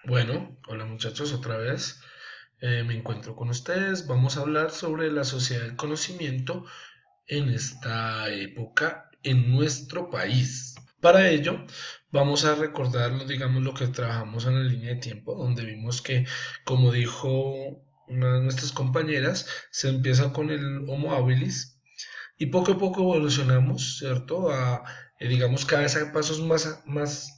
Bueno, hola muchachos, otra vez me encuentro con ustedes. Vamos a hablar sobre la sociedad del conocimiento en esta época en nuestro país. Para ello, vamos a recordar, digamos, lo que trabajamos en la línea de tiempo, donde vimos que, como dijo una de nuestras compañeras, se empieza con el Homo habilis y poco a poco evolucionamos, ¿cierto? Digamos, cada vez a pasos más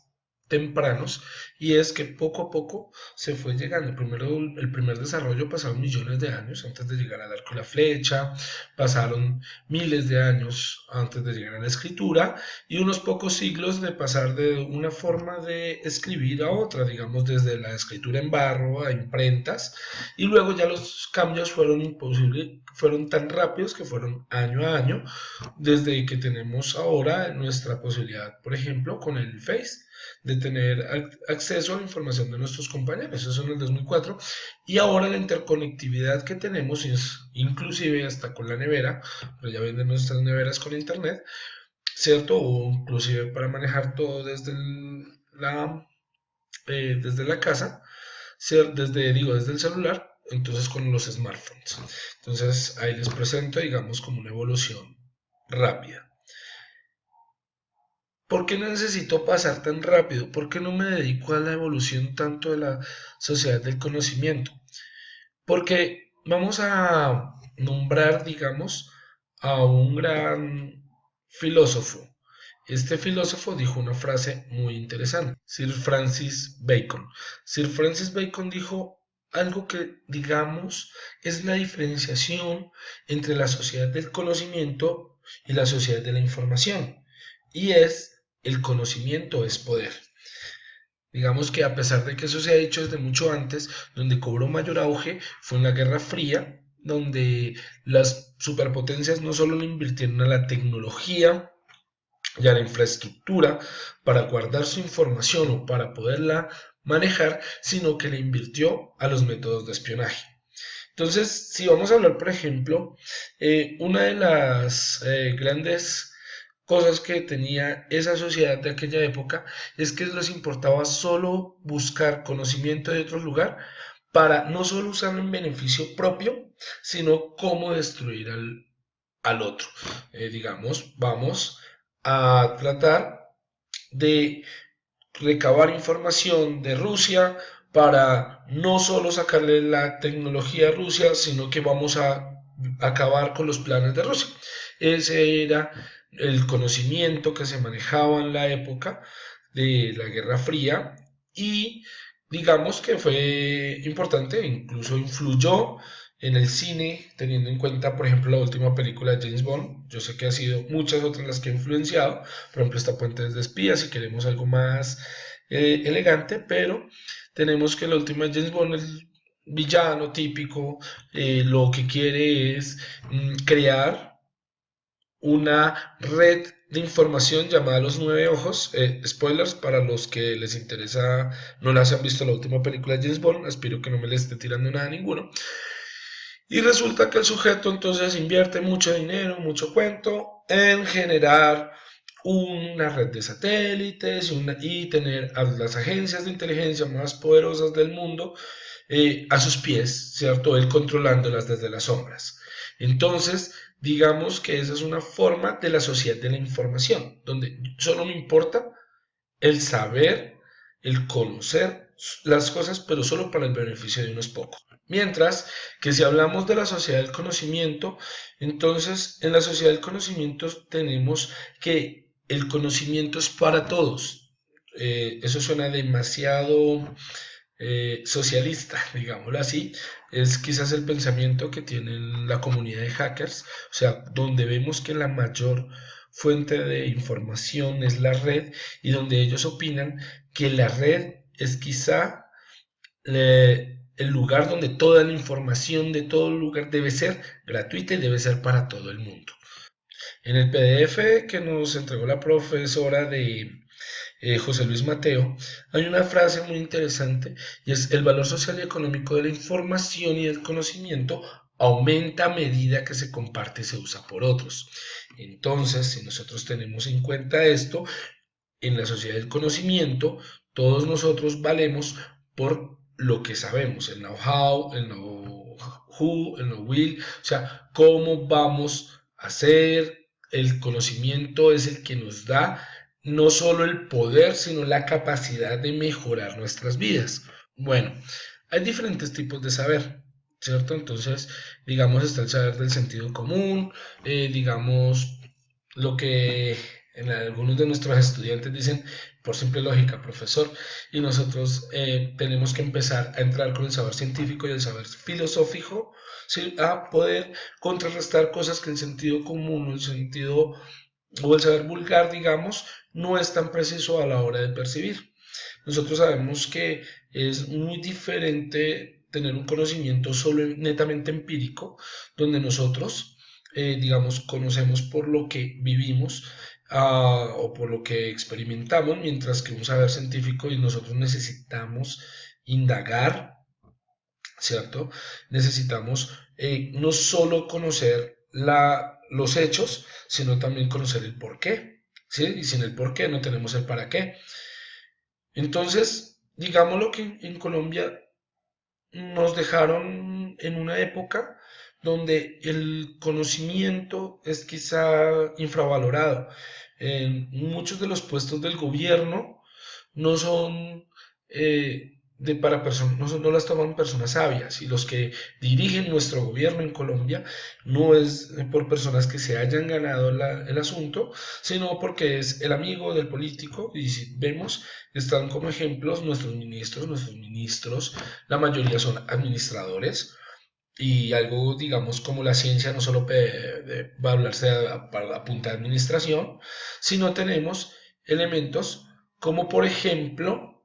tempranos, y es que poco a poco se fue llegando. Primero, el primer desarrollo pasaron millones de años antes de llegar al arco y la flecha, pasaron miles de años antes de llegar a la escritura y unos pocos siglos de pasar de una forma de escribir a otra, digamos, desde la escritura en barro a imprentas, y luego ya los cambios fueron imposibles, fueron tan rápidos que fueron año a año, desde que tenemos ahora nuestra posibilidad, por ejemplo, con el Face, de tener acceso a la información de nuestros compañeros, eso en el 2004, y ahora la interconectividad que tenemos, inclusive hasta con la nevera, pero ya venden nuestras neveras con internet, ¿cierto? O inclusive para manejar todo desde la casa, desde el celular, entonces con los smartphones. Entonces ahí les presento, digamos, como una evolución rápida. ¿Por qué necesito pasar tan rápido? ¿Por qué no me dedico a la evolución tanto de la sociedad del conocimiento? Porque vamos a nombrar, digamos, a un gran filósofo. Este filósofo dijo una frase muy interesante, Sir Francis Bacon. Sir Francis Bacon dijo algo que, digamos, es la diferenciación entre la sociedad del conocimiento y la sociedad de la información. Y es, el conocimiento es poder. Digamos que a pesar de que eso se ha hecho desde mucho antes, donde cobró mayor auge fue en la Guerra Fría, donde las superpotencias no solo le invirtieron a la tecnología y a la infraestructura para guardar su información o para poderla manejar, sino que le invirtió a los métodos de espionaje. Entonces, si vamos a hablar, por ejemplo, una de las grandes cosas que tenía esa sociedad de aquella época es que les importaba solo buscar conocimiento de otro lugar para no solo usarlo en beneficio propio, sino cómo destruir al otro. Digamos, vamos a tratar de recabar información de Rusia para no solo sacarle la tecnología a Rusia, sino que vamos a acabar con los planes de Rusia. Ese era el conocimiento que se manejaba en la época de la Guerra Fría y digamos que fue importante, incluso influyó en el cine, teniendo en cuenta, por ejemplo, la última película de James Bond. Yo sé que ha sido muchas otras las que ha influenciado, por ejemplo, esta Puentes de Espías, si queremos algo más elegante, pero tenemos que la última de James Bond, el villano típico, lo que quiere es crear una red de información llamada Los Nueve Ojos. Spoilers para los que les interesa, no las han visto la última película de James Bond, espero que no me les esté tirando nada a ninguno. Y resulta que el sujeto entonces invierte mucho dinero, mucho cuento en generar una red de satélites y tener a las agencias de inteligencia más poderosas del mundo a sus pies, ¿cierto? Él controlándolas desde las sombras. Entonces, digamos que esa es una forma de la sociedad de la información, donde solo me importa el saber, el conocer las cosas, pero solo para el beneficio de unos pocos. Mientras que si hablamos de la sociedad del conocimiento, entonces en la sociedad del conocimiento tenemos que el conocimiento es para todos. Eso suena demasiado socialista, digámoslo así. Es quizás el pensamiento que tiene la comunidad de hackers, o sea, donde vemos que la mayor fuente de información es la red y donde ellos opinan que la red es quizá el lugar donde toda la información de todo lugar debe ser gratuita y debe ser para todo el mundo. En el PDF que nos entregó la profesora de José Luis Mateo, hay una frase muy interesante y es: el valor social y económico de la información y del conocimiento aumenta a medida que se comparte y se usa por otros. Entonces, si nosotros tenemos en cuenta esto, en la sociedad del conocimiento, todos nosotros valemos por lo que sabemos, el know-how, el know-who, el know-will, o sea, cómo vamos a hacer. El conocimiento es el que nos da no solo el poder, sino la capacidad de mejorar nuestras vidas. Bueno, hay diferentes tipos de saber, ¿cierto? Entonces, digamos, está el saber del sentido común, digamos, lo que en algunos de nuestros estudiantes dicen por simple lógica, profesor, y nosotros tenemos que empezar a entrar con el saber científico y el saber filosófico, ¿sí? A poder contrarrestar cosas que el sentido común o el sentido o el saber vulgar, digamos, no es tan preciso a la hora de percibir. Nosotros sabemos que es muy diferente tener un conocimiento solo netamente empírico, donde nosotros, digamos, conocemos por lo que vivimos o por lo que experimentamos, mientras que un saber científico y nosotros necesitamos indagar, ¿cierto? Necesitamos no solo conocer los hechos, sino también conocer el por qué, ¿sí? Y sin el por qué no tenemos el para qué. Entonces, digámoslo que en Colombia nos dejaron en una época donde el conocimiento es quizá infravalorado. En muchos de los puestos del gobierno no son para personas, no las toman personas sabias, y los que dirigen nuestro gobierno en Colombia no es por personas que se hayan ganado el asunto, sino porque es el amigo del político. Y si vemos, están como ejemplos nuestros ministros, la mayoría son administradores, y algo, digamos, como la ciencia no solo va a hablarse a punta de administración, sino tenemos elementos como, por ejemplo,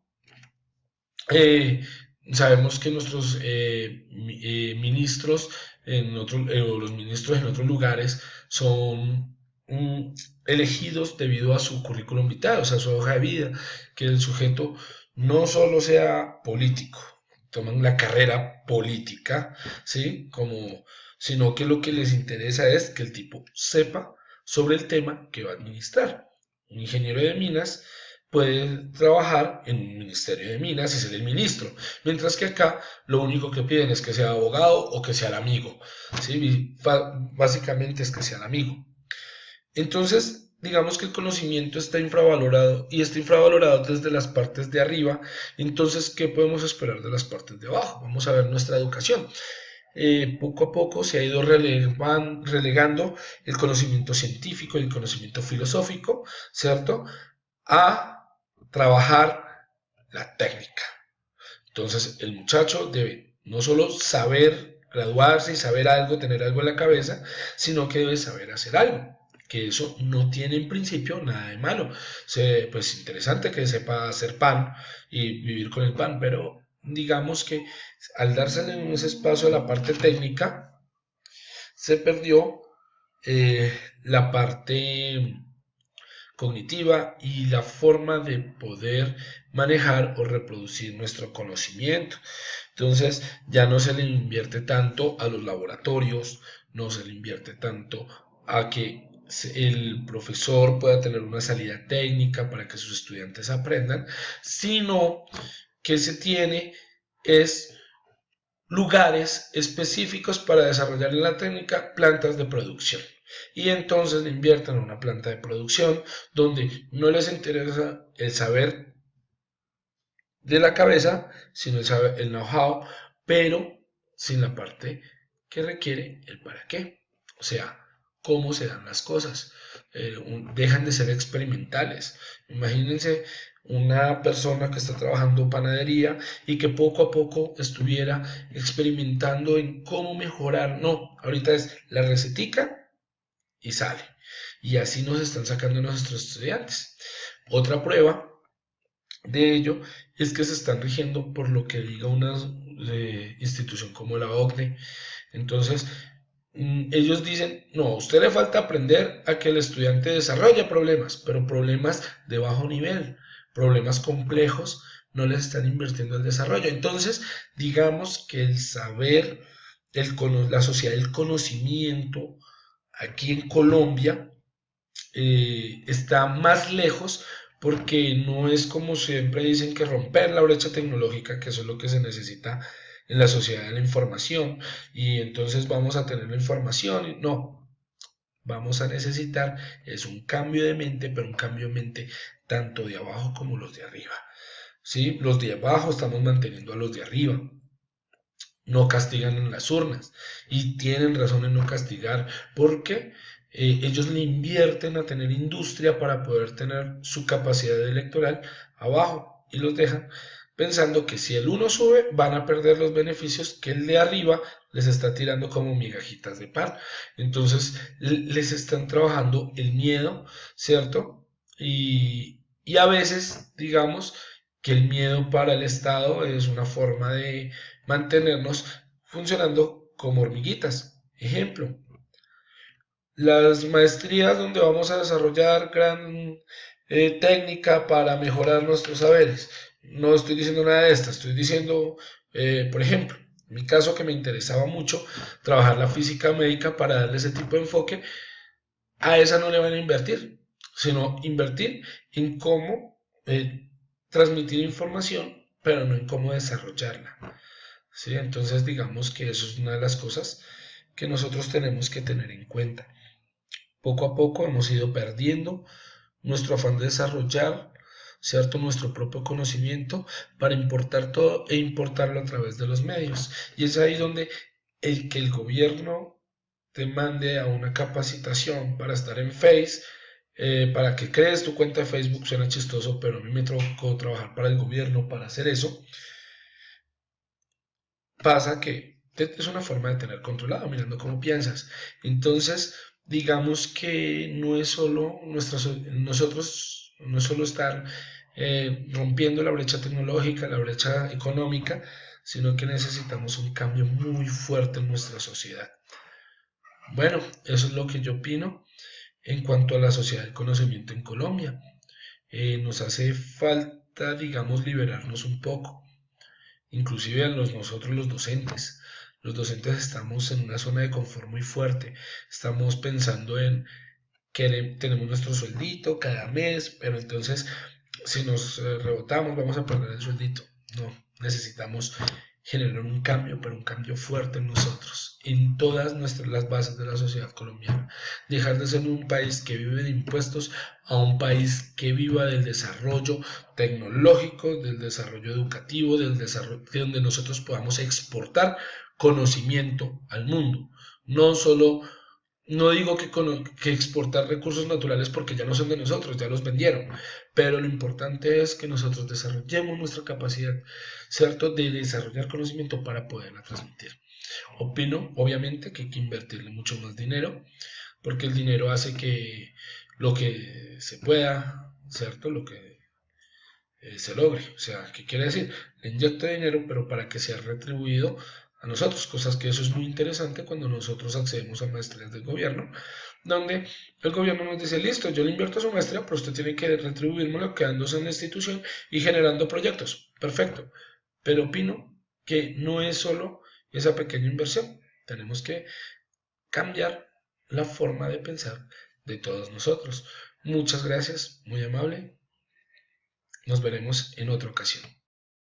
eh, sabemos que nuestros ministros o los ministros en otros lugares son mm, elegidos debido a su currículum vitae, o sea, su hoja de vida, que el sujeto no solo sea político, toman la carrera política, ¿sí? Sino que lo que les interesa es que el tipo sepa sobre el tema que va a administrar. Un ingeniero de minas puede trabajar en un ministerio de minas y ser el ministro, mientras que acá lo único que piden es que sea abogado o que sea el amigo, ¿sí? Básicamente es que sea el amigo. Entonces, digamos que el conocimiento está infravalorado, y está infravalorado desde las partes de arriba. Entonces, ¿qué podemos esperar de las partes de abajo? Vamos a ver nuestra educación. Poco a poco se ha ido relegando el conocimiento científico y el conocimiento filosófico, ¿cierto? A trabajar la técnica. Entonces, el muchacho debe no solo saber graduarse y saber algo, tener algo en la cabeza, sino que debe saber hacer algo. Que eso no tiene en principio nada de malo. Pues interesante que sepa hacer pan y vivir con el pan, pero digamos que al dársele en ese espacio a la parte técnica, se perdió la parte cognitiva y la forma de poder manejar o reproducir nuestro conocimiento. Entonces ya no se le invierte tanto a los laboratorios, no se le invierte tanto a que el profesor pueda tener una salida técnica para que sus estudiantes aprendan, sino que se tiene es lugares específicos para desarrollar en la técnica plantas de producción. Y entonces le invierten en una planta de producción donde no les interesa el saber de la cabeza, sino el know-how, pero sin la parte que requiere el para qué. O sea, cómo se dan las cosas. Dejan de ser experimentales. Imagínense una persona que está trabajando panadería y que poco a poco estuviera experimentando en cómo mejorar. No, ahorita es la recetica y sale. Y así nos están sacando nuestros estudiantes. Otra prueba de ello es que se están rigiendo por lo que diga una institución como la OCDE. Entonces, ellos dicen, no, a usted le falta aprender a que el estudiante desarrolle problemas, pero problemas de bajo nivel, problemas complejos, no les están invirtiendo el desarrollo. Entonces, digamos que el saber, la sociedad del conocimiento aquí en Colombia está más lejos porque no es como siempre dicen que romper la brecha tecnológica, que eso es lo que se necesita en la sociedad de la información, y entonces vamos a tener la información. No, vamos a necesitar es un cambio de mente, pero un cambio de mente tanto de abajo como los de arriba. ¿Sí? Los de abajo estamos manteniendo a los de arriba, no castigan en las urnas y tienen razón en no castigar porque ellos le invierten a tener industria para poder tener su capacidad electoral abajo y los dejan pensando que si el uno sube van a perder los beneficios que el de arriba les está tirando como migajitas de pan. Entonces les están trabajando el miedo, ¿cierto? Y a veces, digamos, que el miedo para el Estado es una forma de mantenernos funcionando como hormiguitas. Ejemplo, las maestrías donde vamos a desarrollar gran técnica para mejorar nuestros saberes. No estoy diciendo nada de estas, estoy diciendo, por ejemplo, en mi caso que me interesaba mucho trabajar la física médica para darle ese tipo de enfoque, a esa no le van a invertir, sino invertir en cómo transmitir información, pero no en cómo desarrollarla. ¿Sí? Entonces digamos que eso es una de las cosas que nosotros tenemos que tener en cuenta. Poco a poco hemos ido perdiendo nuestro afán de desarrollar, ¿cierto? Nuestro propio conocimiento para importar todo e importarlo a través de los medios. Y es ahí donde el que el gobierno te mande a una capacitación para estar en Face, para que crees tu cuenta de Facebook, suena chistoso, pero a mí me tocó trabajar para el gobierno para hacer eso. Pasa que es una forma de tener controlado, mirando cómo piensas. Entonces, digamos que no es solo nosotros, no es solo estar rompiendo la brecha tecnológica, la brecha económica, sino que necesitamos un cambio muy fuerte en nuestra sociedad. Bueno, eso es lo que yo opino en cuanto a la sociedad del conocimiento en Colombia. Nos hace falta, digamos, liberarnos un poco, inclusive a nosotros los docentes. Los docentes estamos en una zona de confort muy fuerte. Estamos pensando en que tenemos nuestro sueldito cada mes, pero entonces si nos rebotamos vamos a perder el sueldito. No, necesitamos generar un cambio, pero un cambio fuerte en nosotros, en todas las bases de la sociedad colombiana. Dejar de ser un país que vive de impuestos a un país que viva del desarrollo tecnológico, del desarrollo educativo, del desarrollo de donde nosotros podamos exportar conocimiento al mundo. No solo no digo que exportar recursos naturales porque ya no son de nosotros, ya los vendieron, pero lo importante es que nosotros desarrollemos nuestra capacidad, ¿cierto?, de desarrollar conocimiento para poderla transmitir. Opino, obviamente, que hay que invertirle mucho más dinero, porque el dinero hace que lo que se pueda, ¿cierto?, lo que se logre. O sea, ¿qué quiere decir? Le inyecto dinero, pero para que sea retribuido a nosotros, cosas que eso es muy interesante cuando nosotros accedemos a maestrías del gobierno, donde el gobierno nos dice, listo, yo le invierto a su maestría, pero usted tiene que retribuírmelo quedándose en la institución y generando proyectos. Perfecto. Pero opino que no es solo esa pequeña inversión. Tenemos que cambiar la forma de pensar de todos nosotros. Muchas gracias, muy amable. Nos veremos en otra ocasión.